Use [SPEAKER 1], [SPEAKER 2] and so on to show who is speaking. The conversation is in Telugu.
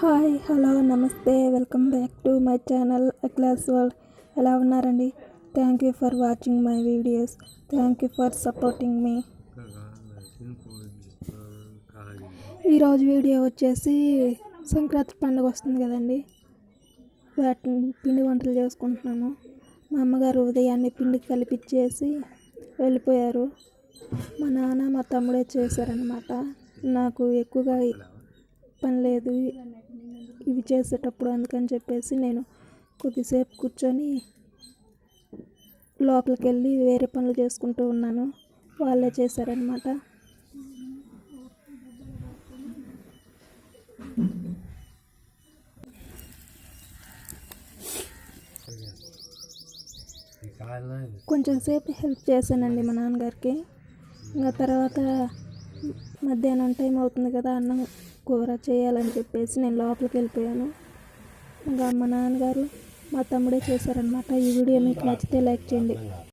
[SPEAKER 1] హాయ్ హలో నమస్తే welcome back to my channel Akhila's world. ఎలా ఉన్నారండి? Thank you for watching my videos. Thank you for supporting మీ. ఈరోజు వీడియో వచ్చేసి సంక్రాంతి పండుగ వస్తుంది కదండి, వాటిని పిండి వంటలు చేసుకుంటున్నాము. మా అమ్మగారు ఉదయాన్నే పిండి కలిపిచ్చేసి వెళ్ళిపోయారు. మా నాన్న మా తమ్ముడే చేశారనమాట. నాకు ఎక్కువగా పని లేదు ఇవి చేసేటప్పుడు, అందుకని చెప్పేసి నేను కొద్దిసేపు కూర్చొని లోపలికి వెళ్ళి వేరే పనులు చేసుకుంటూ ఉన్నాను. వాళ్ళే చేశారనమాట. కొంచెం సేపు హెల్ప్ చేశానండి మా నాన్నగారికి. ఇంకా తర్వాత మధ్యాహ్నం టైం అవుతుంది కదా, అన్నం కూర చేయాలని చెప్పేసి నేను లోపలికి వెళ్ళిపోయాను. ఇంకా మా నాన్నగారు మా తమ్ముడే చేశారనమాట. ఈ వీడియో మీకు నచ్చితే లైక్ చేయండి.